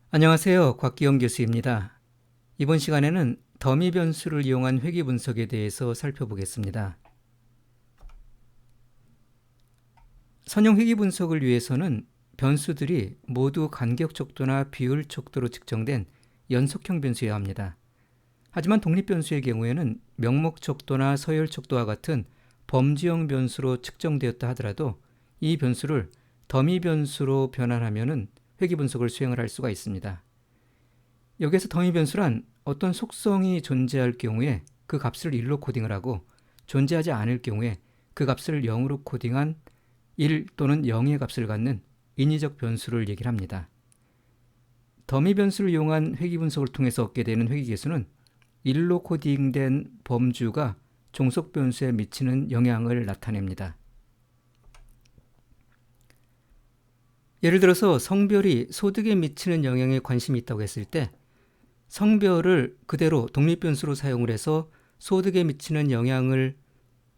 안녕하세요. 곽기영 교수입니다. 이번 시간에는 더미 변수를 이용한 회귀 분석에 대해서 살펴보겠습니다. 선형 회귀 분석을 위해서는 변수들이 모두 간격 척도나 비율 척도로 측정된 연속형 변수여야 합니다. 하지만 독립 변수의 경우에는 명목 척도나 서열 척도와 같은 범주형 변수로 측정되었다 하더라도 이 변수를 더미 변수로 변환하면 회귀 분석을 수행을 할 수가 있습니다. 여기에서 더미 변수란 어떤 속성이 존재할 경우에 그 값을 1로 코딩을 하고 존재하지 않을 경우에 그 값을 0으로 코딩한 1 또는 0의 값을 갖는 인위적 변수를 얘기를 합니다. 더미 변수를 이용한 회귀 분석을 통해서 얻게 되는 회귀 계수는 1로 코딩된 범주가 종속 변수에 미치는 영향을 나타냅니다. 예를 들어서 성별이 소득에 미치는 영향에 관심이 있다고 했을 때 성별을 그대로 독립 변수로 사용을 해서 소득에 미치는 영향을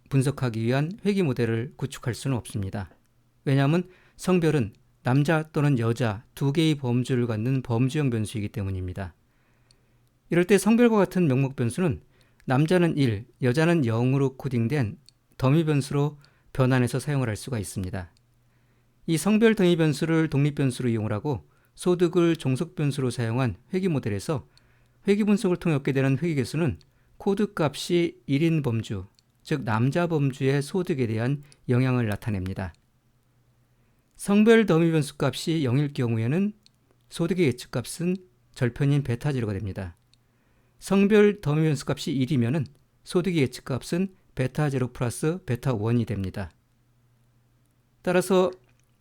분석하기 위한 회귀 모델을 구축할 수는 없습니다. 왜냐하면 성별은 남자 또는 여자 두 개의 범주를 갖는 범주형 변수이기 때문입니다. 이럴 때 성별과 같은 명목 변수는 남자는 1, 여자는 0으로 코딩된 더미 변수로 변환해서 사용을 할 수가 있습니다. 이 성별 더미 변수를 독립 변수로 이용을 하고 소득을 종속 변수로 사용한 회귀 모델에서 회귀 분석을 통해 얻게 되는 회귀 계수는 코드 값이 1인 범주, 즉 남자 범주의 소득에 대한 영향을 나타냅니다. 성별 더미 변수 값이 0일 경우에는 소득의 예측 값은 절편인 베타 제로가 됩니다. 성별 더미 변수 값이 1이면 소득의 예측 값은 베타 제로 플러스 베타 1이 됩니다. 따라서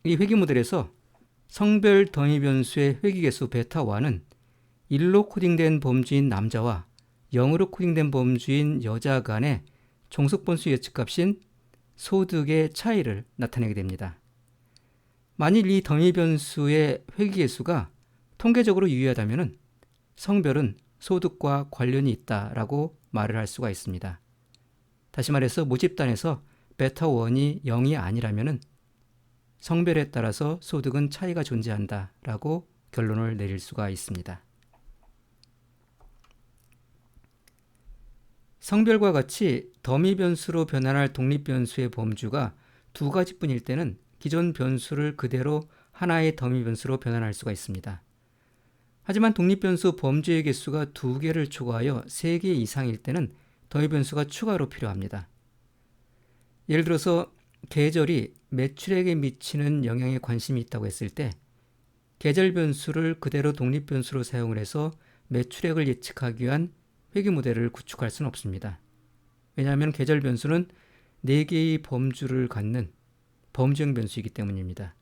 이 회귀 모델에서 성별 더미 변수의 회귀 계수 베타 1은 1로 코딩된 범주인 남자와 0으로 코딩된 범주인 여자 간의 종속 변수 예측값인 소득의 차이를 나타내게 됩니다. 만일 이 더미 변수의 회귀 계수가 통계적으로 유의하다면 성별은 소득과 관련이 있다라고 말을 할 수가 있습니다. 다시 말해서 모집단에서 베타 1이 0이 아니라면 성별에 따라서 소득은 차이가 존재한다라고 결론을 내릴 수가 있습니다. 성별과 같이 더미 변수로 변환할 독립 변수의 범주가 두 가지뿐일 때는 기존 변수를 그대로 하나의 더미 변수로 변환할 수가 있습니다. 하지만 독립 변수 범주의 개수가 2개를 초과하여 3개 이상일 때는 더미 변수가 추가로 필요합니다. 예를 들어서 계절이 매출액에 미치는 영향에 관심이 있다고 했을 때 계절 변수를 그대로 독립 변수로 사용을 해서 매출액을 예측하기 위한 회귀 모델을 구축할 수는 없습니다. 왜냐하면 계절 변수는 4개의 범주를 갖는 범주형 변수이기 때문입니다.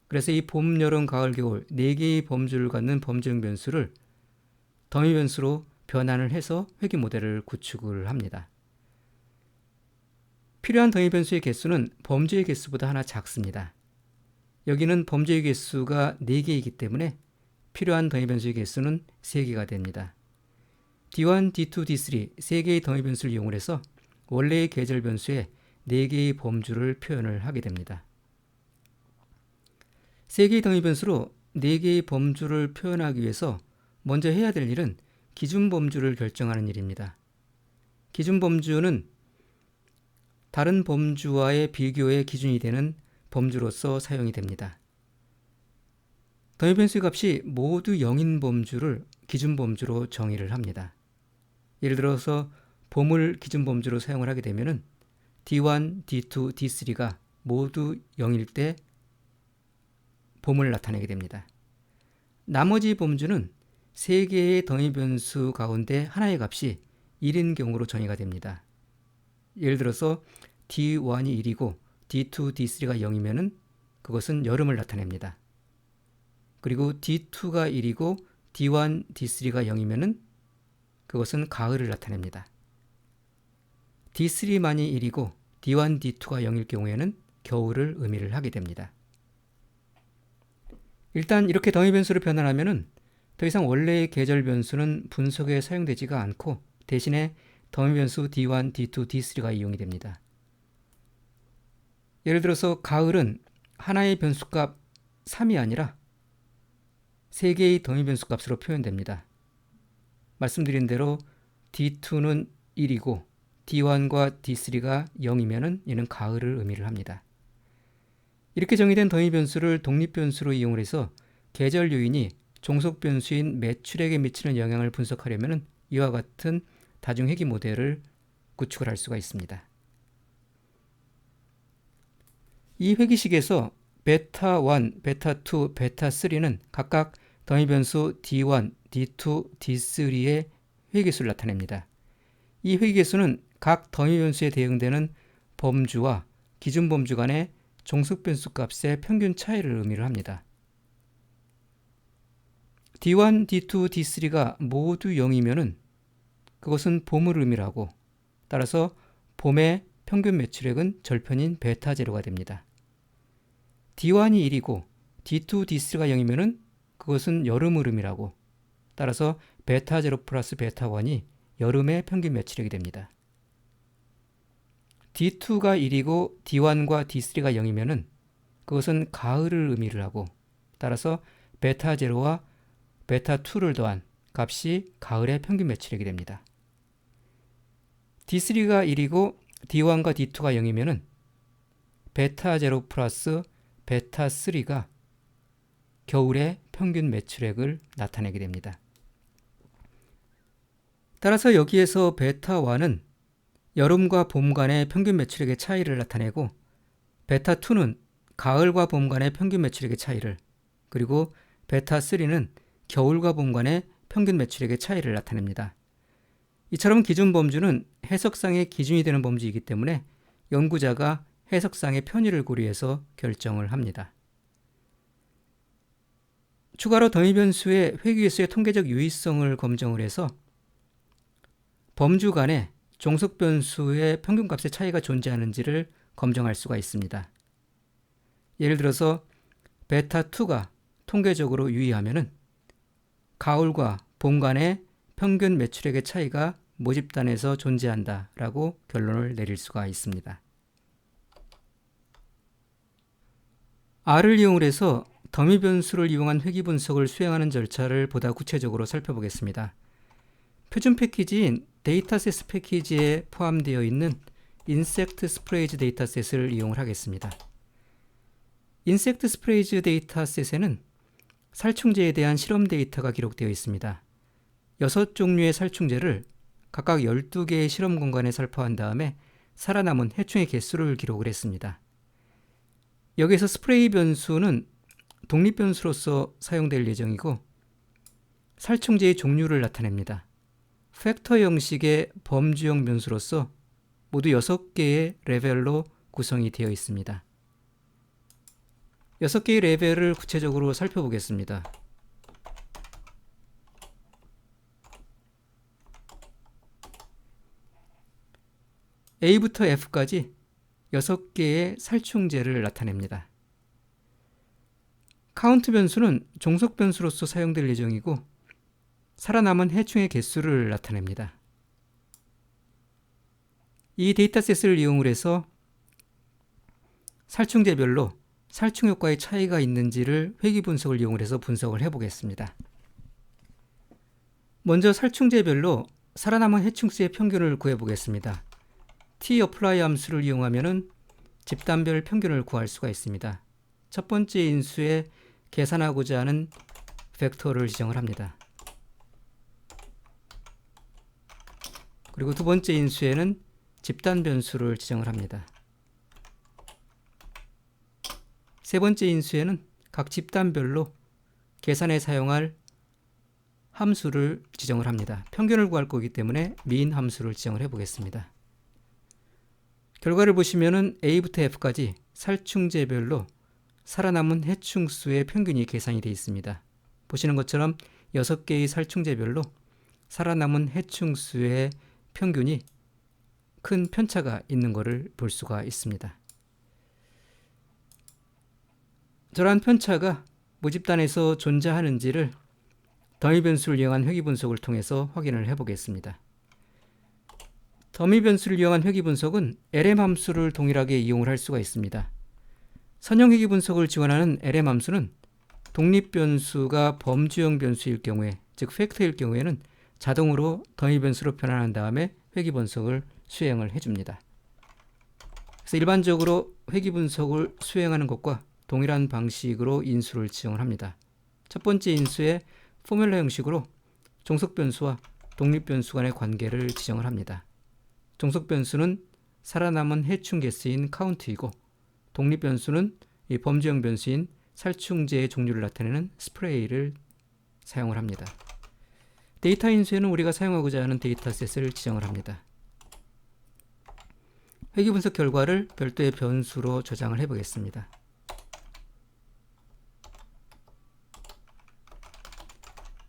그래서 이 봄, 여름, 가을, 겨울 4개의 범주를 갖는 범주형 변수를 더미 변수로 변환을 해서 회귀 모델을 구축을 합니다. 필요한 더미 변수의 개수는 범주의 개수보다 하나 작습니다. 여기는 범주의 개수가 4개이기 때문에 필요한 더미 변수의 개수는 3개가 됩니다. D1, D2, D3 3개의 더미 변수를 이용해서 원래의 계절 변수에 4개의 범주를 표현을 하게 됩니다. 3개의 더미 변수로 4개의 범주를 표현하기 위해서 먼저 해야 될 일은 기준 범주를 결정하는 일입니다. 기준 범주는 다른 범주와의 비교의 기준이 되는 범주로서 사용이 됩니다. 더미 변수의 값이 모두 0인 범주를 기준 범주로 정의를 합니다. 예를 들어서 봄을 기준 범주로 사용을 하게 되면 D1, D2, D3가 모두 0일 때 봄을 나타내게 됩니다. 나머지 범주는 3개의 더미 변수 가운데 하나의 값이 1인 경우로 정의가 됩니다. 예를 들어서 D1이 1이고 D2, D3가 0이면 그것은 여름을 나타냅니다. 그리고 D2가 1이고 D1, D3가 0이면 그것은 가을을 나타냅니다. D3만이 1이고 D1, D2가 0일 경우에는 겨울을 의미를 하게 됩니다. 일단 이렇게 더미 변수를 변환하면 더 이상 원래의 계절 변수는 분석에 사용되지가 않고 대신에 더미 변수 D1, D2, D3가 이용이 됩니다. 예를 들어서 가을은 하나의 변수값 3이 아니라 3개의 더미 변수 값으로 표현됩니다. 말씀드린 대로 D2는 1이고 D1과 D3가 0이면 얘는 가을을 의미를 합니다. 이렇게 정의된 더미 변수를 독립 변수로 이용을 해서 계절 요인이 종속 변수인 매출액에 미치는 영향을 분석하려면 이와 같은 다중 회귀 모델을 구축을 할 수가 있습니다. 이 회귀식에서 베타1, 베타2, 베타3는 각각 더미 변수 D1, D2, D3의 회귀수를 나타냅니다. 이 회귀수는 각 더미 변수에 대응되는 범주와 기준 범주 간의 종속 변수 값의 평균 차이를 의미를 합니다. D1, D2, D3가 모두 0이면 그것은 봄을 의미하고 따라서 봄의 평균 매출액은 절편인 베타 제로가 됩니다. D1이 1이고 D2, D3가 0이면 그것은 여름을 의미하고 따라서 베타 제로 플러스 베타 1이 여름의 평균 매출액이 됩니다. D2가 1이고 D1과 D3가 0이면 그것은 가을을 의미를 하고 따라서 베타 제로와 베타 2를 더한 값이 가을의 평균 매출액이 됩니다. D3가 1이고 D1과 D2가 0이면 베타 제로 플러스 베타 3가 겨울의 평균 매출액을 나타내게 됩니다. 따라서 여기에서 베타 1은 여름과 봄 간의 평균 매출액의 차이를 나타내고 베타 2는 가을과 봄 간의 평균 매출액의 차이를, 그리고 베타 3는 겨울과 봄 간의 평균 매출액의 차이를 나타냅니다. 이처럼 기준 범주는 해석상의 기준이 되는 범주이기 때문에 연구자가 해석상의 편의를 고려해서 결정을 합니다. 추가로 더미 변수의 회귀수의 통계적 유의성을 검증을 해서 범주 간에 종속 변수의 평균값의 차이가 존재하는지를 검증할 수가 있습니다. 예를 들어서 베타 2가 통계적으로 유의하면은 가을과 봄 간의 평균 매출액의 차이가 모집단에서 존재한다라고 결론을 내릴 수가 있습니다. R을 이용을 해서 더미 변수를 이용한 회귀 분석을 수행하는 절차를 보다 구체적으로 살펴보겠습니다. 표준 패키지인 데이터셋 패키지에 포함되어 있는 인섹트 스프레이즈 데이터셋을 이용을 하겠습니다. 인섹트 스프레이즈 데이터셋에는 살충제에 대한 실험 데이터가 기록되어 있습니다. 6종류의 살충제를 각각 12개의 실험 공간에 살포한 다음에 살아남은 해충의 개수를 기록을 했습니다. 여기서 스프레이 변수는 독립 변수로서 사용될 예정이고 살충제의 종류를 나타냅니다. 팩터 형식의 범주형 변수로서 모두 6개의 레벨로 구성이 되어 있습니다. 6개의 레벨을 구체적으로 살펴보겠습니다. A부터 F까지 6개의 살충제를 나타냅니다. 카운트 변수는 종속 변수로서 사용될 예정이고 살아남은 해충의 개수를 나타냅니다. 이 데이터셋을 이용을 해서 살충제별로 살충 효과의 차이가 있는지를 회귀 분석을 이용을 해서 분석을 해보겠습니다. 먼저 살충제별로 살아남은 해충 수의 평균을 구해보겠습니다. t-apply 함수를 이용하면 집단별 평균을 구할 수가 있습니다. 첫 번째 인수에 계산하고자 하는 벡터를 지정을 합니다. 그리고 두 번째 인수에는 집단 변수를 지정을 합니다. 세 번째 인수에는 각 집단별로 계산에 사용할 함수를 지정을 합니다. 평균을 구할 거기 때문에 mean 함수를 지정을 해보겠습니다. 결과를 보시면은 A부터 F까지 살충제별로 살아남은 해충 수의 평균이 계산이 되어 있습니다. 보시는 것처럼 6개의 살충제별로 살아남은 해충 수의 평균이 큰 편차가 있는 것을 볼 수가 있습니다. 저러한 편차가 모집단에서 존재하는지를 더미 변수를 이용한 회귀 분석을 통해서 확인을 해보겠습니다. 더미 변수를 이용한 회귀 분석은 LM 함수를 동일하게 이용을 할 수가 있습니다. 선형 회귀 분석을 지원하는 LM 함수는 독립변수가 범주형 변수일 경우에, 즉 팩터일 경우에는 자동으로 더미 변수로 변환한 다음에 회귀 분석을 수행을 해줍니다. 그래서 일반적으로 회귀 분석을 수행하는 것과 동일한 방식으로 인수를 지정을 합니다. 첫 번째 인수의 포뮬러 형식으로 종속변수와 독립변수 간의 관계를 지정을 합니다. 종속변수는 살아남은 해충 개수인 카운트이고, 독립변수는 이 범주형 변수인 살충제의 종류를 나타내는 스프레이를 사용을 합니다. 데이터 인수에는 우리가 사용하고자 하는 데이터셋을 지정을 합니다. 회귀 분석 결과를 별도의 변수로 저장을 해보겠습니다.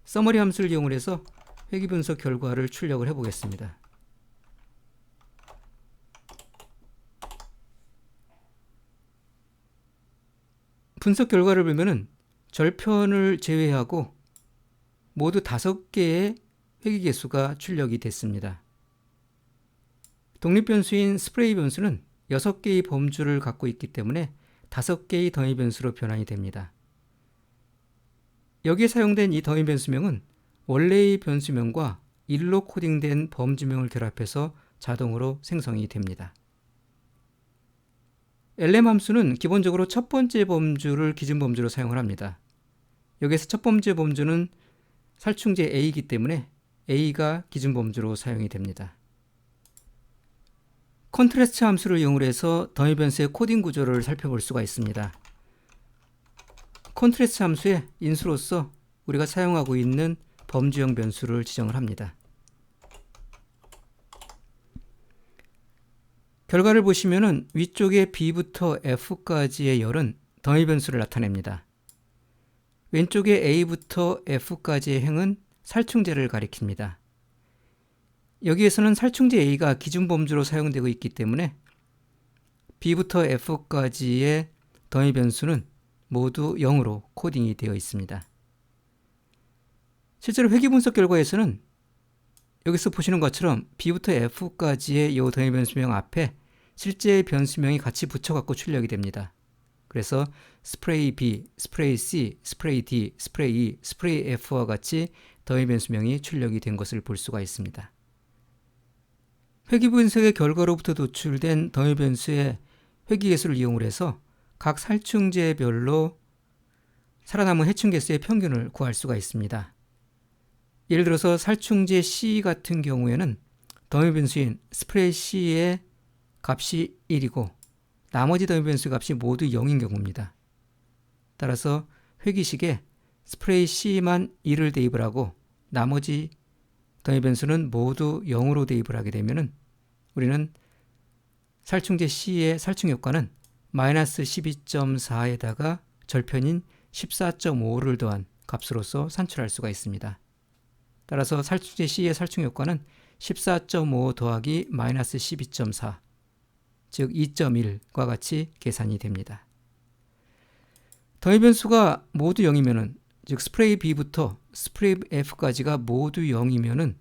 서머리 함수를 이용해서 회귀 분석 결과를 출력을 해보겠습니다. 분석 결과를 보면은 절편을 제외하고 모두 5개의 회귀 개수가 출력이 됐습니다. 독립변수인 스프레이 변수는 6개의 범주를 갖고 있기 때문에 5개의 더미 변수로 변환이 됩니다. 여기에 사용된 이 더미 변수명은 원래의 변수명과 1로 코딩된 범주명을 결합해서 자동으로 생성이 됩니다. lm 함수는 기본적으로 첫 번째 범주를 기준 범주로 사용을 합니다. 여기서 첫 번째 범주는 살충제 A이기 때문에 A가 기준 범주로 사용이 됩니다. 컨트래스트 함수를 이용해서 더미 변수의 코딩 구조를 살펴볼 수가 있습니다. 컨트래스트 함수의 인수로서 우리가 사용하고 있는 범주형 변수를 지정을 합니다. 결과를 보시면은 위쪽에 B부터 F까지의 열은 더미 변수를 나타냅니다. 왼쪽에 A부터 F까지의 행은 살충제를 가리킵니다. 여기에서는 살충제 A가 기준 범주로 사용되고 있기 때문에 B부터 F까지의 더미 변수는 모두 0으로 코딩이 되어 있습니다. 실제로 회귀 분석 결과에서는 여기서 보시는 것처럼 B부터 F까지의 이 더미 변수명 앞에 실제 변수명이 같이 붙여갖고 출력이 됩니다. 그래서 스프레이 B, 스프레이 C, 스프레이 D, 스프레이 E, 스프레이 F와 같이 더미 변수명이 출력이 된 것을 볼 수가 있습니다. 회귀 분석의 결과로부터 도출된 더미 변수의 회귀 개수를 이용해서 각 살충제별로 살아남은 해충 개수의 평균을 구할 수가 있습니다. 예를 들어서 살충제 C 같은 경우에는 더미 변수인 스프레이 C의 값이 1이고 나머지 더미 변수 값이 모두 0인 경우입니다. 따라서 회귀식에 스프레이 C만 1을 대입을 하고 나머지 더미 변수는 모두 0으로 대입을 하게 되면 우리는 살충제 C의 살충 효과는 마이너스 12.4에다가 절편인 14.5를 더한 값으로서 산출할 수가 있습니다. 따라서 살충제 C의 살충 효과는 14.5 더하기 마이너스 12.4, 즉 2.1과 같이 계산이 됩니다. 더미 변수가 모두 0이면은, 즉 스프레이 B부터 스프레이 F까지가 모두 0이면은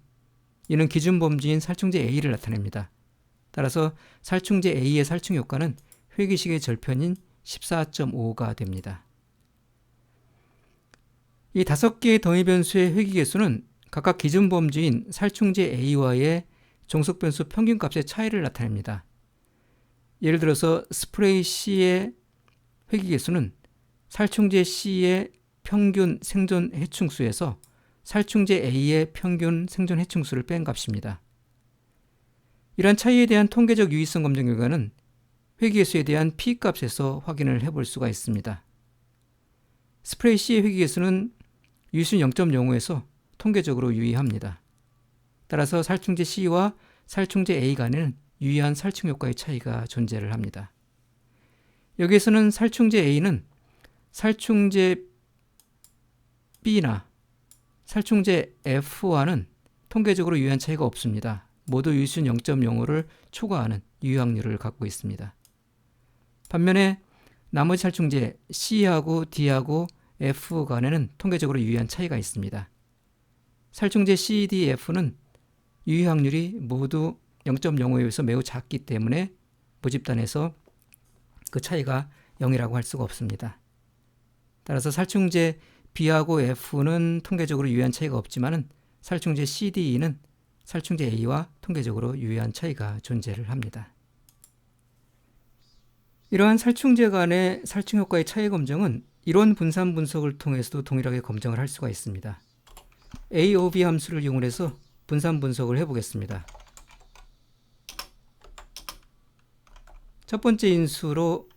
이는 기준 범주인 살충제 A를 나타냅니다. 따라서 살충제 A의 살충 효과는 회귀식의 절편인 14.5가 됩니다. 이 5개의 더미 변수의 회귀 개수는 각각 기준 범주인 살충제 A와의 종속 변수 평균값의 차이를 나타냅니다. 예를 들어서 스프레이 C의 회귀 개수는 살충제 C의 평균 생존 해충수에서 살충제 A의 평균 생존 해충수를 뺀 값입니다. 이러한 차이에 대한 통계적 유의성 검증 결과는 회귀 개수에 대한 P값에서 확인을 해볼 수가 있습니다. 스프레이 C의 회귀 개수는 유의수 0.05에서 통계적으로 유의합니다. 따라서 살충제 C와 살충제 A 간에는 유의한 살충 효과의 차이가 존재를 합니다. 여기에서는 살충제 A는 살충제 B나 살충제 F와는 통계적으로 유의한 차이가 없습니다. 모두 유의수 0.05를 초과하는 유의 확률을 갖고 있습니다. 반면에 나머지 살충제 C하고 D하고 F 간에는 통계적으로 유의한 차이가 있습니다. 살충제 C, D, F는 유의 확률이 모두 0.05에 비해서 매우 작기 때문에 모집단에서 그 차이가 0이라고 할 수가 없습니다. 따라서 살충제 B하고 F는 통계적으로 유의한 차이가 없지만은 살충제 C, D, E는 살충제 A와 통계적으로 유의한 차이가 존재를 합니다. 이러한 살충제 간의 살충 효과의 차이 검정은 이론 분산 분석을 통해서도 동일하게 검증을 할 수가 있습니다. AOV 함수를 이용해서 분산 분석을 해보겠습니다. 첫 번째 인수로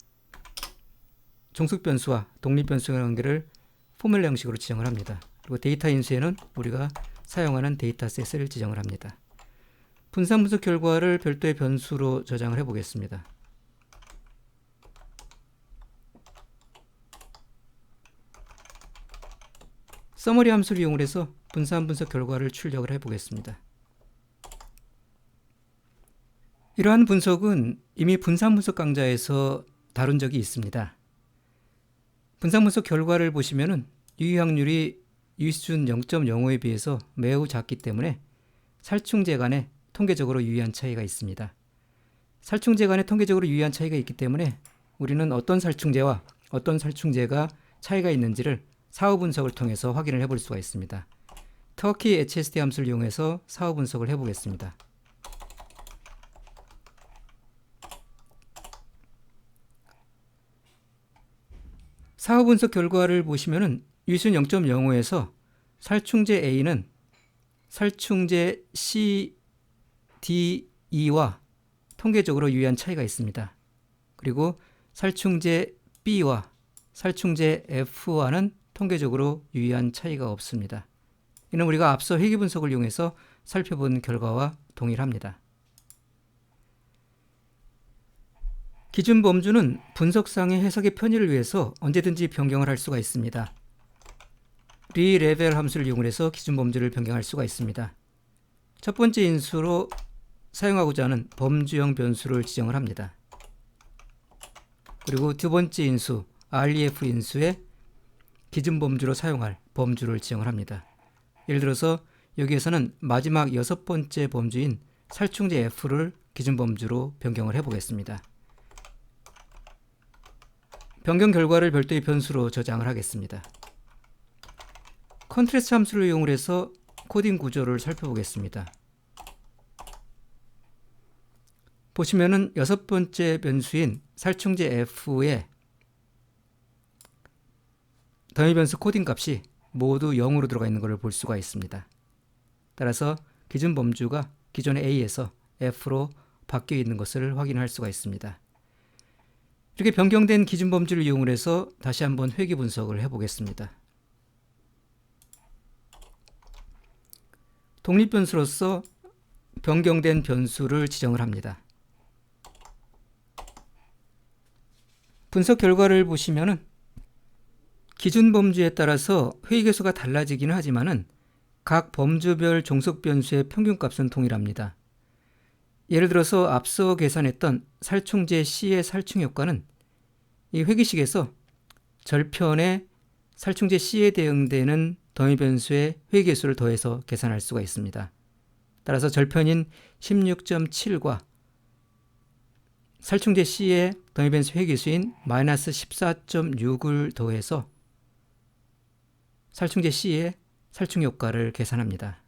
종속 변수와 독립 변수의 관계를 포뮬러 형식으로 지정을 합니다. 그리고 데이터 인수에는 우리가 사용하는 데이터셋을 지정을 합니다. 분산 분석 결과를 별도의 변수로 저장을 해보겠습니다. 서머리 함수를 이용해서 분산 분석 결과를 출력을 해보겠습니다. 이러한 분석은 이미 분산 분석 강좌에서 다룬 적이 있습니다. 분산 분석 결과를 보시면은 유의 확률이 유의수준 0.05에 비해서 매우 작기 때문에 살충제 간에 통계적으로 유의한 차이가 있습니다. 살충제 간에 통계적으로 유의한 차이가 있기 때문에 우리는 어떤 살충제와 어떤 살충제가 차이가 있는지를 사후 분석을 통해서 확인을 해볼 수가 있습니다. 터키 HST 함수를 이용해서 사후 분석을 해보겠습니다. 사후 분석 결과를 보시면은 유의수준 0.05에서 살충제 A는 살충제 C, D, E와 통계적으로 유의한 차이가 있습니다. 그리고 살충제 B와 살충제 F와는 통계적으로 유의한 차이가 없습니다. 이는 우리가 앞서 회귀 분석을 이용해서 살펴본 결과와 동일합니다. 기준 범주는 분석상의 해석의 편의를 위해서 언제든지 변경을 할 수가 있습니다. 리레벨 함수를 이용해서 기준 범주를 변경할 수가 있습니다. 첫 번째 인수로 사용하고자 하는 범주형 변수를 지정을 합니다. 그리고 두 번째 인수 REF 인수에 기준 범주로 사용할 범주를 지정을 합니다. 예를 들어서 여기에서는 마지막 여섯 번째 범주인 살충제 F를 기준 범주로 변경을 해보겠습니다. 변경 결과를 별도의 변수로 저장을 하겠습니다. 컨트레스트 함수를 이용해서 코딩 구조를 살펴보겠습니다. 보시면은 여섯 번째 변수인 살충제 F에 더미 변수 코딩 값이 모두 0으로 들어가 있는 것을 볼 수가 있습니다. 따라서 기준 범주가 기존의 A에서 F로 바뀌어 있는 것을 확인할 수가 있습니다. 이렇게 변경된 기준 범주를 이용해서 다시 한번 회귀 분석을 해보겠습니다. 독립 변수로서 변경된 변수를 지정을 합니다. 분석 결과를 보시면은 기준 범주에 따라서 회귀 개수가 달라지기는 하지만은 각 범주별 종속 변수의 평균값은 동일합니다. 예를 들어서 앞서 계산했던 살충제 C의 살충 효과는 이 회귀식에서 절편에 살충제 C에 대응되는 더미 변수의 회귀 개수를 더해서 계산할 수가 있습니다. 따라서 절편인 16.7과 살충제 C의 더미 변수 회귀 개수인 마이너스 14.6을 더해서 살충제 C의 살충 효과를 계산합니다.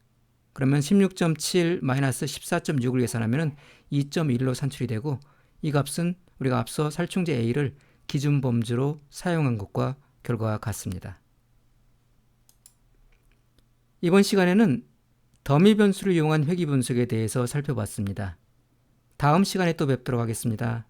그러면 16.7 마이너스 14.6을 계산하면 2.1로 산출이 되고 이 값은 우리가 앞서 살충제 A를 기준 범주로 사용한 것과 결과가 같습니다. 이번 시간에는 더미 변수를 이용한 회귀 분석에 대해서 살펴봤습니다. 다음 시간에 또 뵙도록 하겠습니다.